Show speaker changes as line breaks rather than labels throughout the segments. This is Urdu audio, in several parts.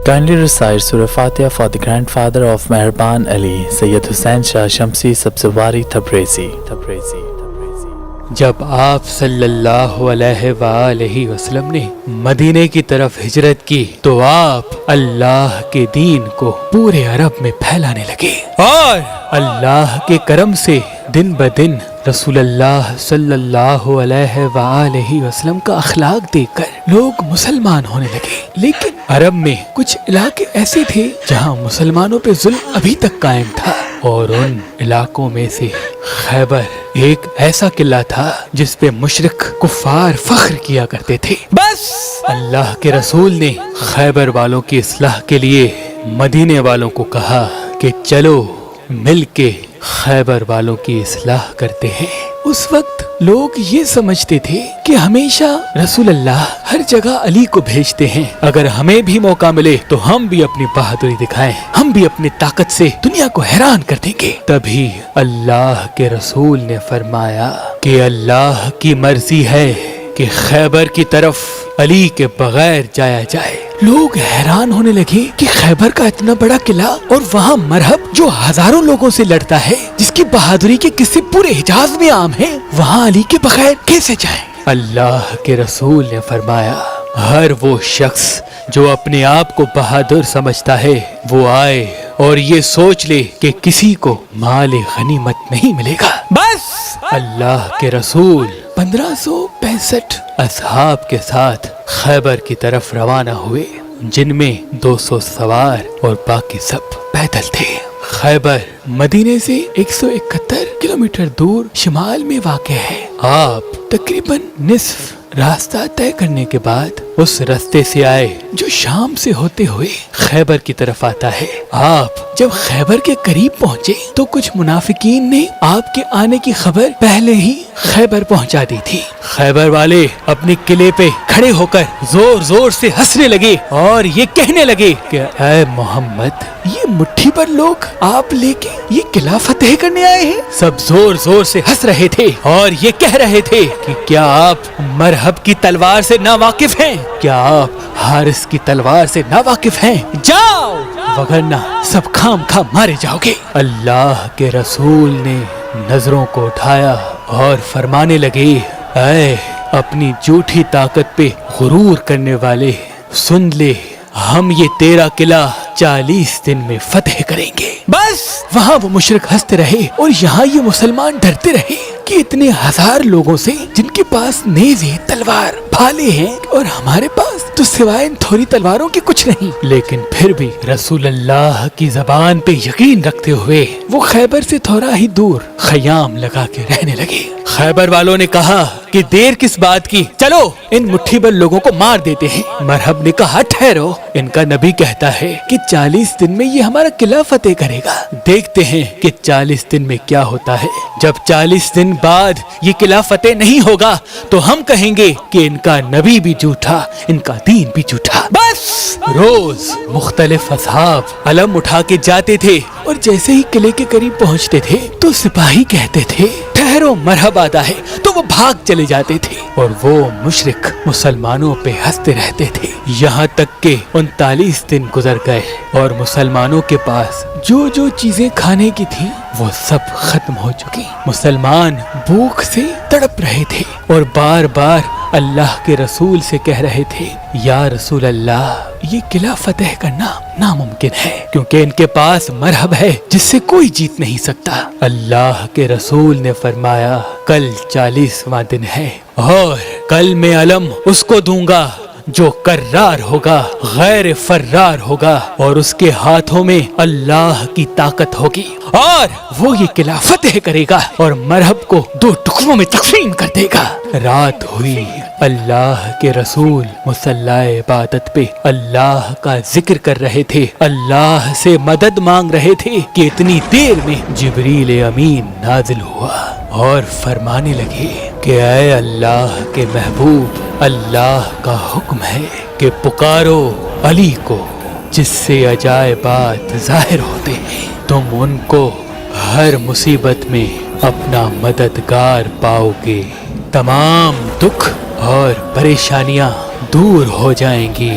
Kindly recite Surah Fatiha for the grandfather of Meherban Ali, Sayyid Hussain Shah Shamsi Sabzwari Tabrizi.
جب آپ صلی اللہ علیہ وآلہ وسلم نے مدینے کی طرف ہجرت کی تو آپ اللہ کے دین کو پورے عرب میں پھیلانے لگے، اور اللہ کے کرم سے دن بدن رسول اللہ صلی اللہ علیہ وآلہ وسلم کا اخلاق دیکھ کر لوگ مسلمان ہونے لگے۔ لیکن عرب میں کچھ علاقے ایسے تھے جہاں مسلمانوں پہ ظلم ابھی تک قائم تھا، اور ان علاقوں میں سے خیبر ایک ایسا قلعہ تھا جس پہ مشرک کفار فخر کیا کرتے تھے۔ بس اللہ کے رسول نے خیبر والوں کی اصلاح کے لیے مدینے والوں کو کہا کہ چلو مل کے خیبر والوں کی اصلاح کرتے ہیں۔ اس وقت لوگ یہ سمجھتے تھے کہ ہمیشہ رسول اللہ ہر جگہ علی کو بھیجتے ہیں، اگر ہمیں بھی موقع ملے تو ہم بھی اپنی بہادری دکھائیں، ہم بھی اپنی طاقت سے دنیا کو حیران کر دیں گے۔ تبھی اللہ کے رسول نے فرمایا کہ اللہ کی مرضی ہے کہ خیبر کی طرف علی کے بغیر جایا جائے۔ لوگ حیران ہونے لگے کہ خیبر کا اتنا بڑا قلعہ اور وہاں مرہب جو ہزاروں لوگوں سے لڑتا ہے، جس کی بہادری کے قصے پورے حجاز میں عام ہیں، وہاں علی کے بغیر کیسے جائیں؟ اللہ کے رسول نے فرمایا ہر وہ شخص جو اپنے آپ کو بہادر سمجھتا ہے وہ آئے اور یہ سوچ لے کہ کسی کو مال غنیمت نہیں ملے گا۔ بس اللہ کے رسول 1565 اصحاب کے ساتھ خیبر کی طرف روانہ ہوئے، جن میں 200 سوار اور باقی سب پیدل تھے۔ خیبر مدینے سے 171 کلومیٹر دور شمال میں واقع ہے۔ آپ تقریباً نصف راستہ طے کرنے کے بعد اس راستے سے آئے جو شام سے ہوتے ہوئے خیبر کی طرف آتا ہے۔ آپ جب خیبر کے قریب پہنچے تو کچھ منافقین نے آپ کے آنے کی خبر پہلے ہی خیبر پہنچا دی تھی۔ خیبر والے اپنے قلعے پہ کھڑے ہو کر زور زور سے ہنسنے لگے اور یہ کہنے لگے کہ اے محمد، یہ مٹھی پر لوگ آپ لے کے یہ قلعہ فتح کرنے آئے ہیں۔ سب زور زور سے ہنس رہے تھے اور یہ کہہ رہے تھے کہ کیا آپ مرہب کی تلوار سے نا واقف ہیں؟ کیا آپ حارث کی تلوار سے نا واقف ہیں؟ جاؤ، وگرنہ سب خام خام مارے جاؤ گے۔ اللہ کے رسول نے نظروں کو اٹھایا اور فرمانے لگے اے اپنی جھوٹی طاقت پہ غرور کرنے والے، سن لے، ہم یہ تیرا قلعہ 40 دن میں فتح کریں گے۔ بس وہاں وہ مشرک ہنستے رہے اور یہاں یہ مسلمان ڈرتے رہے کہ اتنے ہزار لوگوں سے جن کے پاس نیزے، تلوار، بھالے ہیں، اور ہمارے پاس تو سوائے ان تھوڑی تلواروں کے کچھ نہیں۔ لیکن پھر بھی رسول اللہ کی زبان پہ یقین رکھتے ہوئے وہ خیبر سے تھوڑا ہی دور خیام لگا کے رہنے لگے۔ خیبر والوں نے کہا کہ دیر کس بات کی، چلو ان مٹھی بھر لوگوں کو مار دیتے ہیں۔ مرہب نے کہا ٹھہرو، ان کا نبی کہتا ہے کہ 40 دن میں یہ ہمارا قلعہ فتح کرے گا، دیکھتے ہیں کہ 40 دن میں کیا ہوتا ہے۔ جب 40 دن بعد یہ قلعہ فتح نہیں ہوگا تو ہم کہیں گے کہ ان کا نبی بھی جھوٹا، ان کا دین بھی جھوٹا۔ بس روز مختلف اصحاب علم اٹھا کے جاتے تھے اور جیسے ہی قلعے کے قریب پہنچتے تھے تو سپاہی کہتے تھے ٹھہرو، مرحب آتا ہے، تو وہ بھاگ چلے جاتے تھے اور وہ مشرک مسلمانوں پہ ہنستے رہتے تھے، یہاں تک کہ 39 دن گزر گئے اور مسلمانوں کے پاس جو جو چیزیں کھانے کی تھی وہ سب ختم ہو چکی۔ مسلمان بھوک سے تڑپ رہے تھے اور بار بار اللہ کے رسول سے کہہ رہے تھے یا رسول اللہ، یہ قلعہ فتح کرنا ناممکن ہے کیونکہ ان کے پاس مرہب ہے جس سے کوئی جیت نہیں سکتا۔ اللہ کے رسول نے فرمایا کل 40واں دن ہے اور کل میں علم اس کو دوں گا جو کرار ہوگا، غیر فرار ہوگا، اور اس کے ہاتھوں میں اللہ کی طاقت ہوگی اور وہ یہ قلعہ فتح کرے گا اور مرہب کو 2 ٹکڑوں میں تقسیم کر دے گا۔ رات ہوئی، اللہ کے رسول مصلی عبادت پہ اللہ کا ذکر کر رہے تھے، اللہ سے مدد مانگ رہے تھے کہ اتنی دیر میں جبریل امین نازل ہوا اور فرمانے لگے کہ اے اللہ کے محبوب، اللہ کا حکم ہے کہ پکارو علی کو جس سے عجائبات ظاہر ہوتے ہیں، تم ان کو ہر مصیبت میں اپنا مددگار پاؤ گے، تمام دکھ اور پریشانیاں دور ہو جائیں گی۔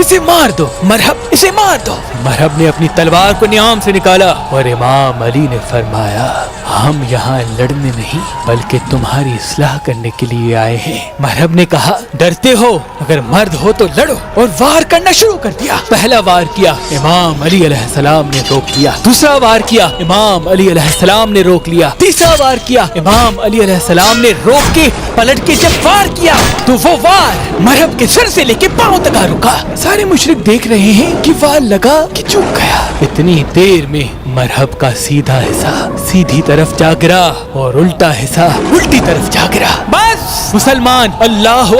اسے مار دو مرحب، اسے مار دو۔ مرحب نے اپنی تلوار کو نیام سے نکالا اور امام علی نے فرمایا ہم یہاں لڑنے نہیں بلکہ تمہاری اصلاح کرنے کے لیے آئے ہیں۔ مرحب نے کہا ڈرتے ہو؟ اگر مرد ہو تو لڑو، اور وار کرنا شروع کر دیا۔ پہلا وار کیا، امام علی علیہ السلام نے روک لیا۔ دوسرا وار کیا، امام علی علیہ السلام نے روک لیا۔ تیسرا وار کیا، امام علی علیہ السلام نے روک کے پلٹ کے جب وار کیا تو وہ وار مرحب کے سر سے لے کے پاؤں تک آ رکا۔ سارے مشرک دیکھ رہے ہیں کہ وار لگا کہ چک گیا۔ اتنی دیر میں مرحب کا سیدھا حصہ سیدھی طرف جا گرا اور الٹا حصہ الٹی طرف جا گرا۔ بس مسلمان اللہ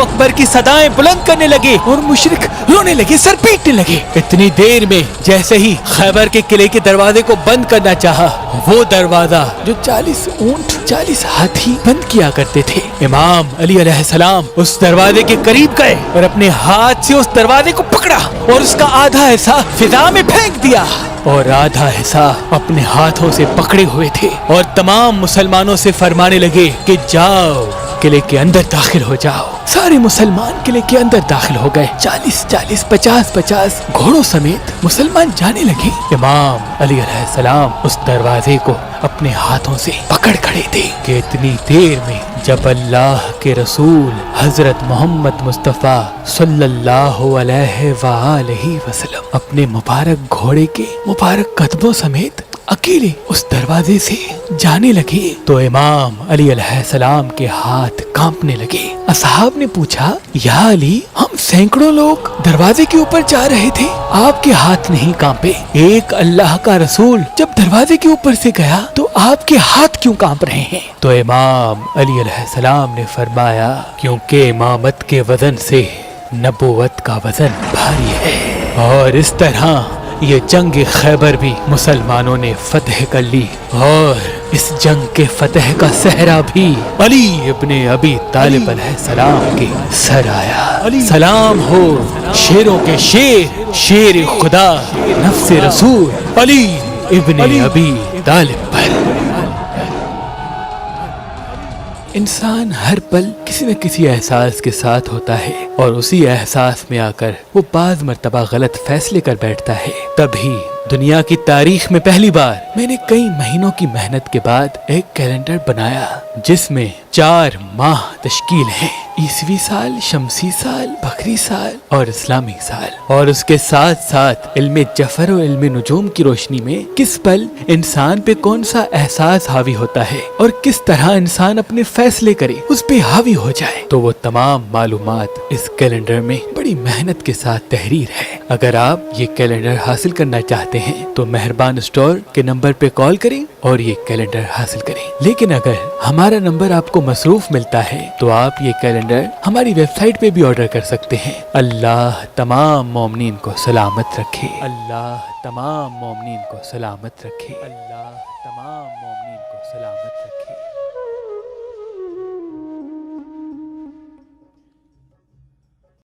اکبر کی صدائیں بلند کرنے لگے اور مشرک رونے لگے، سر پیٹنے لگے۔ اتنی دیر میں جیسے ہی خیبر کے قلعے کے دروازے کو بند کرنا چاہا، وہ دروازہ جو 40 اونٹ 40 ہاتھی بند کیا کرتے تھے، امام علی علیہ السلام اس دروازے کے قریب گئے اور اپنے ہاتھ سے اس دروازے کو پکڑا اور اس کا آدھا حصہ فضا میں پھینک دیا اور آدھا حصہ اپنے ہاتھوں سے پکڑے ہوئے تھے، اور تمام مسلمانوں سے فرمانے لگے کہ جاؤ قلعے کے اندر داخل ہو جاؤ۔ سارے مسلمان قلعے کے اندر داخل ہو گئے، 40 50 گھوڑوں سمیت مسلمان جانے لگے۔ امام علی علیہ السلام اس دروازے کو اپنے ہاتھوں سے پکڑ کھڑے تھے کہ اتنی دیر میں جب اللہ کے رسول حضرت محمد مصطفیٰ صلی اللہ علیہ وآلہ وسلم اپنے مبارک گھوڑے کے مبارک قدموں سمیت اکیلے اس دروازے سے جانے لگے تو امام علی علیہ السلام کے ہاتھ کانپنے لگے۔ اصحاب نے پوچھا یا علی، ہم سینکڑوں لوگ دروازے کے اوپر جا رہے تھے، آپ کے ہاتھ نہیں کانپے؟ ایک اللہ کا رسول جب دروازے کے اوپر سے گیا تو آپ کے ہاتھ کیوں کانپ رہے ہیں؟ تو امام علی علیہ السلام نے فرمایا کیونکہ امامت کے وزن سے نبوت کا وزن بھاری ہے، اور اس طرح یہ جنگ خیبر بھی مسلمانوں نے فتح کر لی، اور اس جنگ کے فتح کا صحرا بھی علی ابن ابی طالب علیہ السلام کے سر آیا۔ سلام ہو شیروں کے شیر خدا نفس رسول علی ابن ابی طالب پر۔ انسان ہر پل کسی نہ کسی احساس کے ساتھ ہوتا ہے، اور اسی احساس میں آ کر وہ بعض مرتبہ غلط فیصلے کر بیٹھتا ہے۔ تبھی دنیا کی تاریخ میں پہلی بار میں نے کئی مہینوں کی محنت کے بعد ایک کیلنڈر بنایا جس میں 4 ماہ تشکیل ہیں، عیسوی سال، شمسی سال، بکری سال اور اسلامی سال، اور اس کے ساتھ ساتھ علم جفر و علم نجوم کی روشنی میں کس پل انسان پہ کون سا احساس حاوی ہوتا ہے اور کس طرح انسان اپنے فیصلے کرے اس پہ حاوی ہو جائے، تو وہ تمام معلومات اس کیلنڈر میں بڑی محنت کے ساتھ تحریر ہے۔ اگر آپ یہ کیلنڈر حاصل کرنا چاہتے ہیں تو مہربان اسٹور کے نمبر پہ کال کریں اور یہ کیلنڈر حاصل کریں، لیکن اگر ہمارا نمبر آپ کو مصروف ملتا ہے تو آپ یہ کیلنڈر ہماری ویب سائٹ پہ بھی آرڈر کر سکتے ہیں۔ اللہ تمام مومنین کو سلامت رکھے، اللہ تمام مومنین کو سلامت رکھے، اللہ تمام مومنین کو سلامت رکھے۔